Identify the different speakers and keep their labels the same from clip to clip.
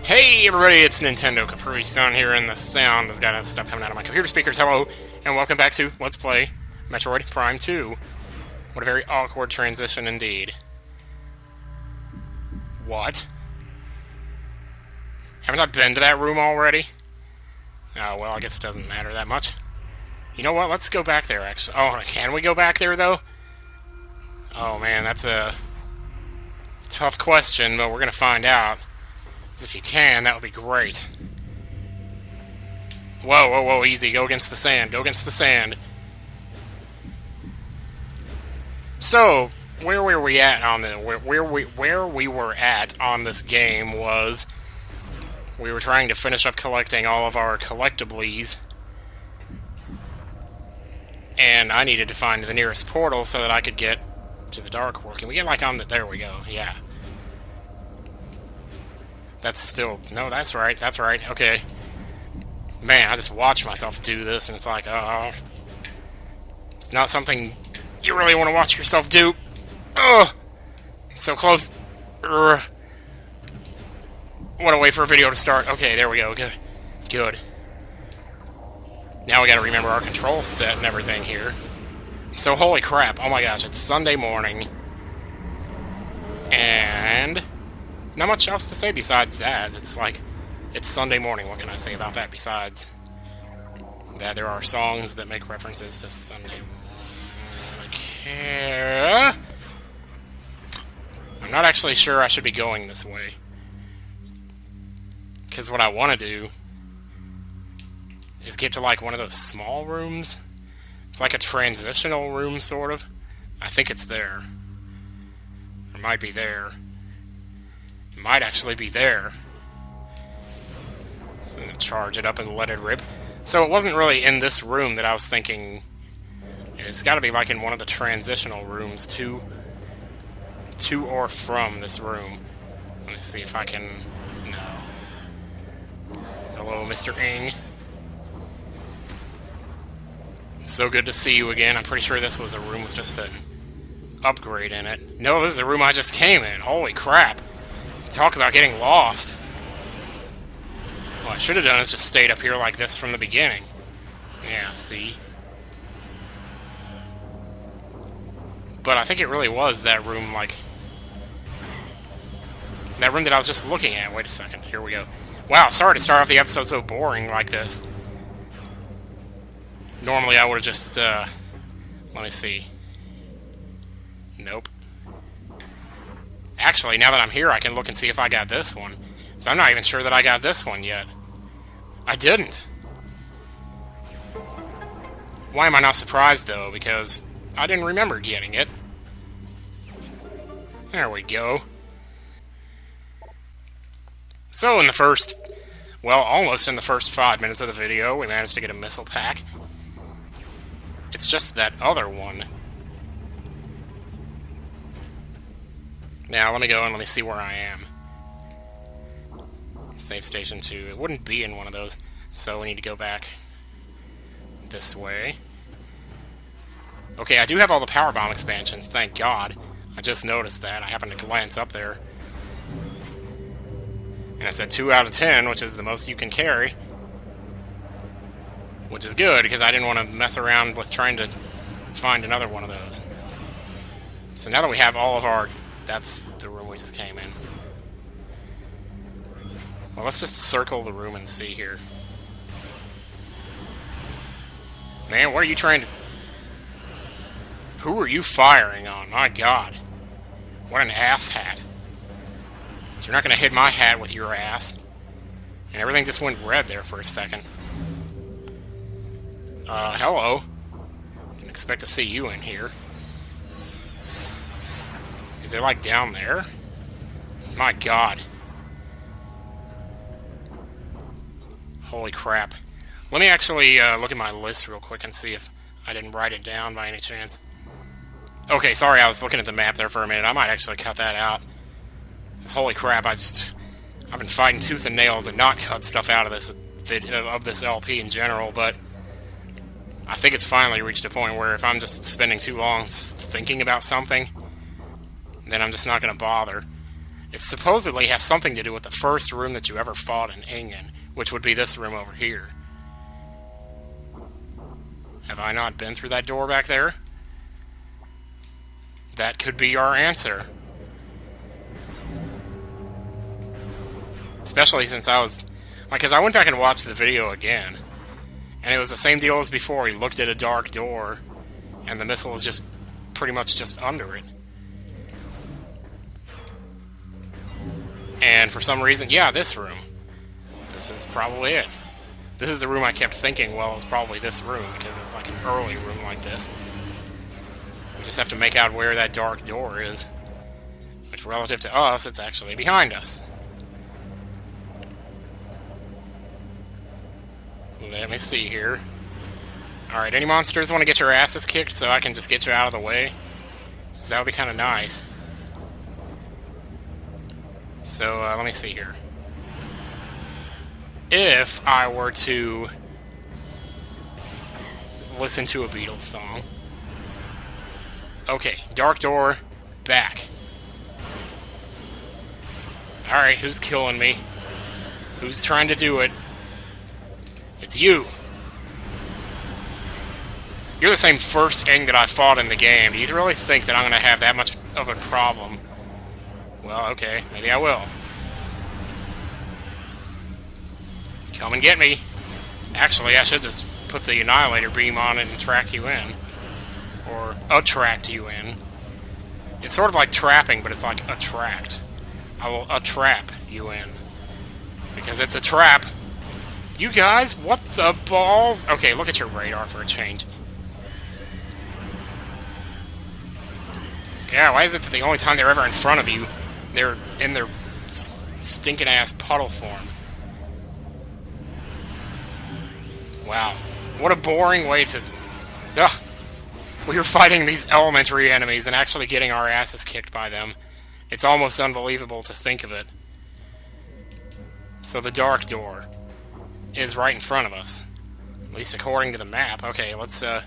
Speaker 1: Hey everybody, it's Nintendo Caprice down here, and the sound has got stuff coming out of my computer speakers. Hello, and welcome back to Let's Play Metroid Prime 2. What a very awkward transition indeed. What? Haven't I been to that room already? Oh, well, I guess it doesn't matter that much. You know what, let's go back there, actually. Oh, can we go back there, though? Oh, man, that's a tough question, but we're gonna find out. If you can, that would be great. Whoa, whoa, whoa, easy. Go against the sand. Go against the sand. So, where were we at on the where we were at on this game was we were trying to finish up collecting all of our collectibles, and I needed to find the nearest portal so that I could get to the Dark World. Can we get like on the? There we go. Yeah. That's still... No, that's right. That's right. Okay. Man, I just watch myself do this, and it's like, oh... It's not something you really want to watch yourself do. Ugh! So close. Urgh. What a way for a video to start. Okay, there we go. Good. Good. Now we gotta remember our control set and everything here. So, holy crap. Oh my gosh, it's Sunday morning. And... not much else to say besides that. It's like, it's Sunday morning. What can I say about that besides that there are songs that make references to Sunday? Okay. I'm not actually sure I should be going this way. Because what I want to do is get to like one of those small rooms. It's like a transitional room, sort of. I think it's there. It might be there. Might actually be there. So I'm gonna charge it up and let it rip. So it wasn't really in this room that I was thinking. It's got to be like in one of the transitional rooms to or from this room. Let me see if I can... No. Hello, Mr. Ing. So good to see you again. I'm pretty sure this was a room with just an upgrade in it. No, this is the room I just came in. Holy crap. Talk about getting lost. What I should have done is just stayed up here like this from the beginning. Yeah, see? But I think it really was that room, like... that room that I was just looking at. Wait a second. Here we go. Wow, sorry to start off the episode so boring like this. Normally I would have just, let me see. Nope. Actually, now that I'm here, I can look and see if I got this one. So I'm not even sure that I got this one yet. I didn't. Why am I not surprised, though? Because I didn't remember getting it. There we go. So in the first... well, almost in the first 5 minutes of the video, we managed to get a missile pack. It's just that other one. Now, let me go and let me see where I am. Save station 2. It wouldn't be in one of those, so we need to go back this way. Okay, I do have all the power bomb expansions, thank God. I just noticed that. I happened to glance up there. And I said 2 out of 10, which is the most you can carry. Which is good, because I didn't want to mess around with trying to find another one of those. So now that we have all of our... that's the room we just came in. Well, let's just circle the room and see here. Man, what are you trying to... who are you firing on? My God. What an ass hat. But you're not going to hit my hat with your ass. And everything just went red there for a second. Hello. Didn't expect to see you in here. Is it like down there? My God. Holy crap. Let me actually look at my list real quick and see if I didn't write it down by any chance. Okay, sorry, I was looking at the map there for a minute. I might actually cut that out. Holy crap, I've been fighting tooth and nail to not cut stuff out of this LP in general, but I think it's finally reached a point where if I'm just spending too long thinking about something, then I'm just not going to bother. It supposedly has something to do with the first room that you ever fought an Ing in, which would be this room over here. Have I not been through that door back there? That could be our answer. Especially since I was... Like, because I went back and watched the video again, and it was the same deal as before. He looked at a dark door, and the missile was just pretty much just under it. And for some reason, yeah, this room. This is probably it. This is the room I kept thinking, well, it was probably this room, because it was like an early room like this. We just have to make out where that dark door is. Which, relative to us, it's actually behind us. Let me see here. Alright, any monsters want to get your asses kicked so I can just get you out of the way? Because that would be kind of nice. So, let me see here. If I were to listen to a Beatles song. Okay, dark door, back. Alright, who's killing me? Who's trying to do it? It's you! You're the same first Ing that I fought in the game. Do you really think that I'm going to have that much of a problem? Well, okay, maybe I will. Come and get me. Actually, I should just put the Annihilator beam on it and track you in. Or attract you in. It's sort of like trapping, but it's like attract. I will attrap you in. Because it's a trap. You guys, what the balls? Okay, look at your radar for a change. Yeah, why is it that the only time they're ever in front of you, they're in their stinking ass puddle form? Wow. What a boring way to... Ugh. We were fighting these elementary enemies and actually getting our asses kicked by them. It's almost unbelievable to think of it. So the dark door is right in front of us. At least according to the map. Okay, let's, at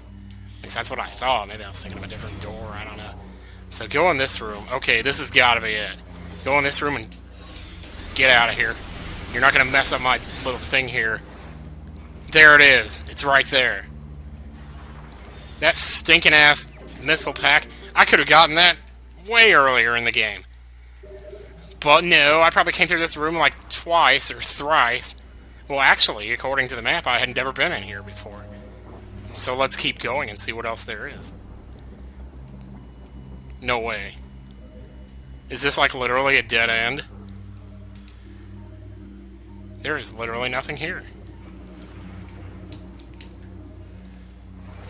Speaker 1: least that's what I thought. Maybe I was thinking of a different door, I don't know. So go in this room. Okay, this has got to be it. Go in this room and get out of here. You're not going to mess up my little thing here. There it is. It's right there. That stinking ass missile pack. I could have gotten that way earlier in the game. But no, I probably came through this room like twice or thrice. Well, actually, according to the map, I had never been in here before. So let's keep going and see what else there is. No way. Is this like literally a dead end? There is literally nothing here.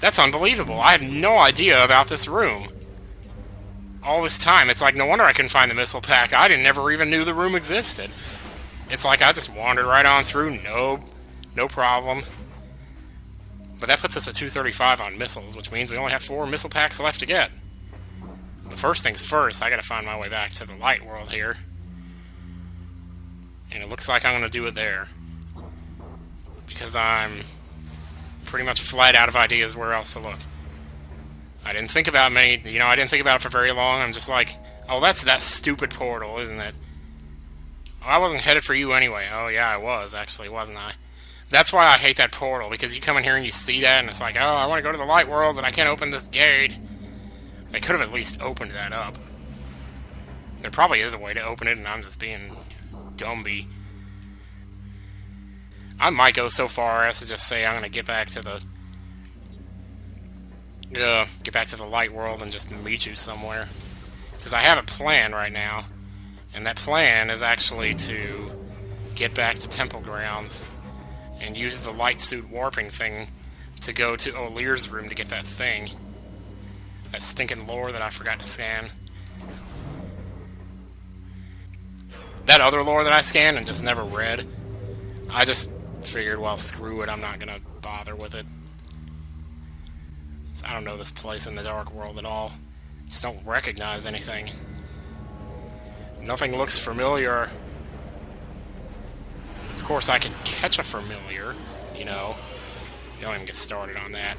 Speaker 1: That's unbelievable. I had no idea about this room. All this time, it's like no wonder I couldn't find the missile pack. I never even knew the room existed. It's like I just wandered right on through, no problem. But that puts us at 235 on missiles, which means we only have 4 missile packs left to get. But first things first, I gotta find my way back to the light world here. And it looks like I'm gonna do it there. Because I'm pretty much flat out of ideas where else to look. I didn't think about I didn't think about it for very long. I'm just like, oh, that's that stupid portal, isn't it? Oh, I wasn't headed for you anyway. Oh, yeah, I was, actually, wasn't I? That's why I hate that portal, because you come in here and you see that, and it's like, oh, I want to go to the light world, but I can't open this gate. They could have at least opened that up. There probably is a way to open it, and I'm just being dumby. I might go so far as to just say I'm going to get back to the light world and just meet you somewhere. Because I have a plan right now, and that plan is actually to get back to Temple Grounds and use the light suit warping thing to go to O'Lear's room to get that thing. That stinking lore that I forgot to scan. That other lore that I scanned and just never read. I just figured, well, screw it, I'm not gonna bother with it. I don't know this place in the dark world at all. Just don't recognize anything. Nothing looks familiar. Of course, I could catch a familiar, you know. Don't even get started on that.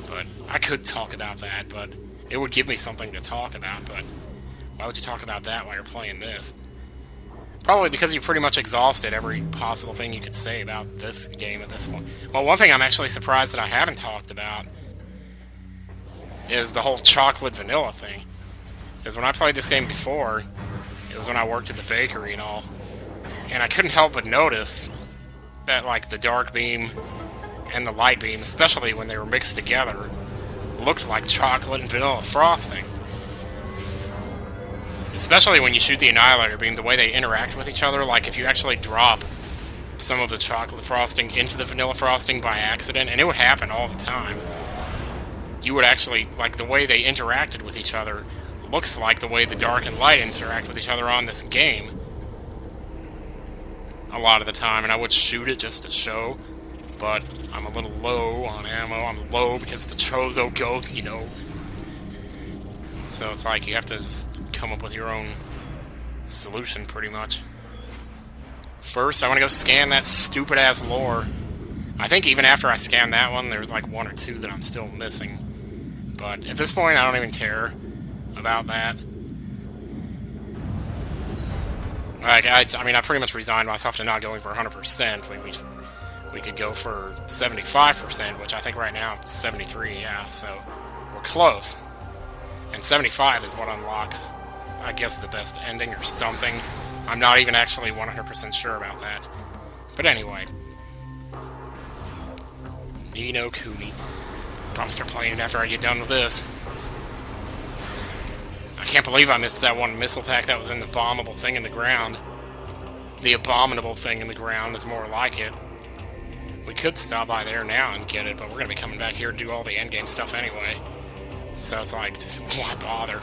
Speaker 1: But I could talk about that, but it would give me something to talk about, but Why would you talk about that while you're playing this? Probably because you pretty much exhausted every possible thing you could say about this game at this point. Well, one thing I'm actually surprised that I haven't talked about is the whole chocolate vanilla thing. Because when I played this game before, it was when I worked at the bakery and all, and I couldn't help but notice that, like, the dark beam and the light beam, especially when they were mixed together, looked like chocolate and vanilla frosting. Especially when you shoot the Annihilator beam, the way they interact with each other, like if you actually drop some of the chocolate frosting into the vanilla frosting by accident, and it would happen all the time, you would actually, like, the way they interacted with each other looks like the way the dark and light interact with each other on this game. A lot of the time, and I would shoot it just to show, but I'm a little low on ammo. I'm low because of the Chozo Ghost, you know. So it's like you have to just come up with your own solution, pretty much. First, I want to go scan that stupid-ass lore. I think even after I scanned that one, there's like one or two that I'm still missing. But at this point, I don't even care about that. Like, I mean, I pretty much resigned myself to not going for 100%. We could go for 75%, which I think right now it's 73, yeah, so we're close. And 75 is what unlocks, I guess, the best ending or something. I'm not even actually 100% sure about that. But anyway. Ni no Kuni. Probably start playing it after I get done with this. I can't believe I missed that one missile pack that was in the bombable thing in the ground. The abominable thing in the ground is more like it. We could stop by there now and get it, but we're going to be coming back here to do all the endgame stuff anyway. So it's like, why bother?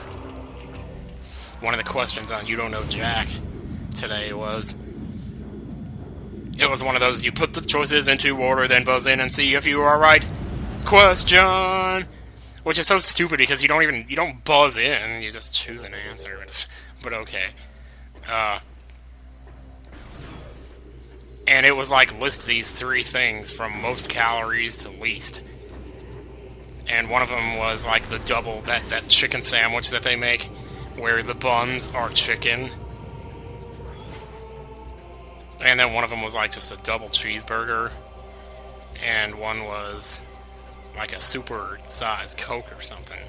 Speaker 1: One of the questions on You Don't Know Jack today was... It was one of those, you put the choices into order, then buzz in and see if you are right. Question! Which is so stupid because you don't buzz in, you just choose an answer. But okay. And it was like, list these 3 things from most calories to least. And one of them was like the double, that chicken sandwich that they make, where the buns are chicken. And then one of them was like just a double cheeseburger. And one was like a super-sized Coke or something.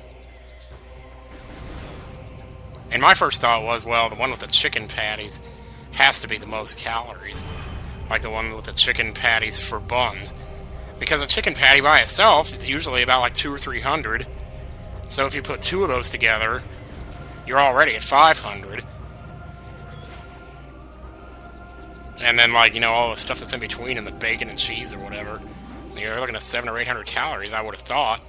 Speaker 1: And my first thought was, well, the one with the chicken patties has to be the most calories. Like the one with the chicken patties for buns. Because a chicken patty by itself is usually about like 200 or 300. So if you put 2 of those together, you're already at 500. And then, like, you know, all the stuff that's in between and the bacon and cheese or whatever. You're looking at 700 or 800 calories, I would have thought.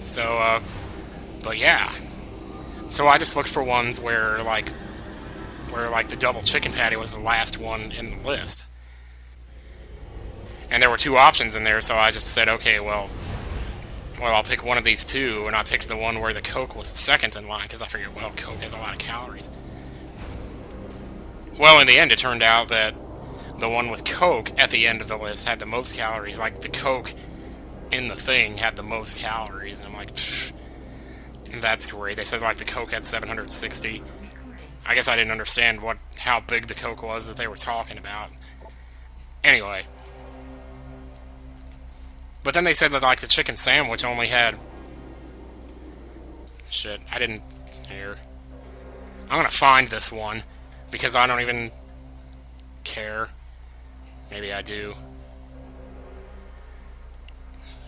Speaker 1: So, but yeah. So I just looked for ones where, like, the double chicken patty was the last one in the list. And there were 2 options in there, so I just said, okay, well, I'll pick one of these 2, and I picked the one where the Coke was second in line, because I figured, well, Coke has a lot of calories. Well, in the end, it turned out that the one with Coke at the end of the list had the most calories. Like, the Coke in the thing had the most calories, and I'm like, pfft, that's great. They said, like, the Coke had 760. I guess I didn't understand how big the Coke was that they were talking about. Anyway. But then they said that, like, the chicken sandwich only had... Shit, I didn't... Here. I'm gonna find this one, because I don't even care. Maybe I do.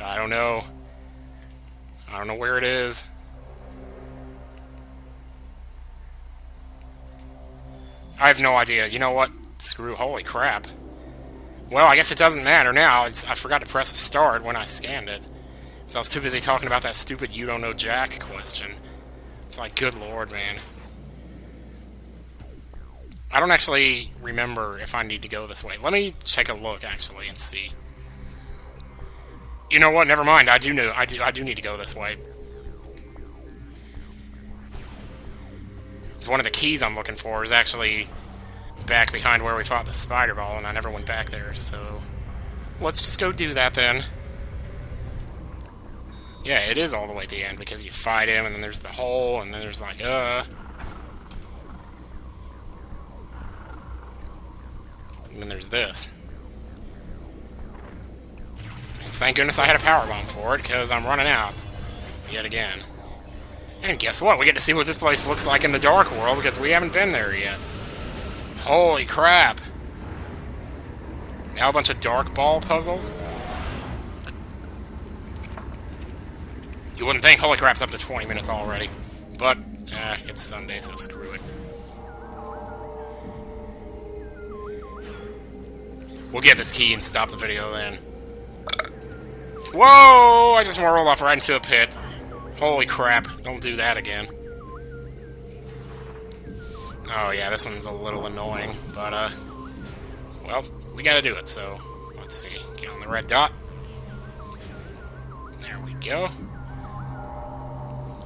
Speaker 1: I don't know. I don't know where it is. I have no idea. You know what? Screw, holy crap. Well, I guess it doesn't matter now. I forgot to press start when I scanned it. Because I was too busy talking about that stupid You Don't Know Jack question. It's like, good lord, man. I don't actually remember if I need to go this way. Let me take a look, actually, and see. You know what? Never mind. I do need to go this way. One of the keys I'm looking for is actually back behind where we fought the spider ball, and I never went back there, so let's just go do that then. Yeah, it is all the way at the end, because you fight him, and then there's the hole, and then there's like, And then there's this. Thank goodness I had a power bomb for it, because I'm running out. Yet again. And guess what? We get to see what this place looks like in the Dark World, because we haven't been there yet. Holy crap. Now a bunch of dark ball puzzles? You wouldn't think, holy crap's up to 20 minutes already. But, it's Sunday, so screw it. We'll get this key and stop the video then. Whoa! I just rolled off right into a pit. Holy crap, don't do that again. Oh yeah, this one's a little annoying, but, well, we gotta do it, so let's see. Get on the red dot. There we go.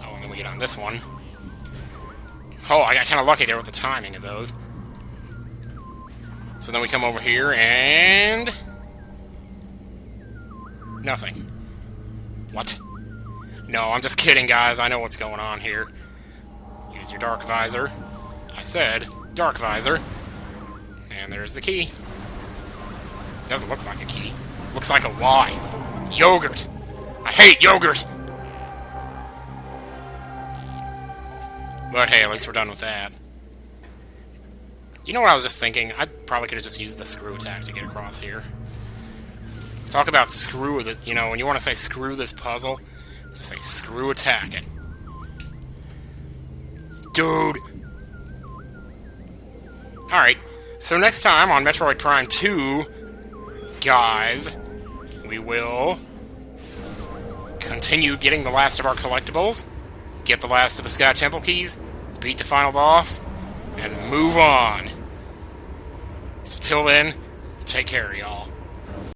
Speaker 1: Oh, and then we get on this one. Oh, I got kind of lucky there with the timing of those. So then we come over here, and... nothing. What? No, I'm just kidding, guys. I know what's going on here. Use your dark visor. I said dark visor. And there's the key. Doesn't look like a key. Looks like a Y. Yogurt. I hate yogurt! But hey, at least we're done with that. You know what I was just thinking? I probably could have just used the screw attack to get across here. Talk about screw the, you know, when you want to say screw this puzzle, just say screw attack it. Dude! Alright, so next time on Metroid Prime 2, guys, we will continue getting the last of our collectibles, get the last of the Sky Temple keys, beat the final boss, and move on. So till then, take care, y'all.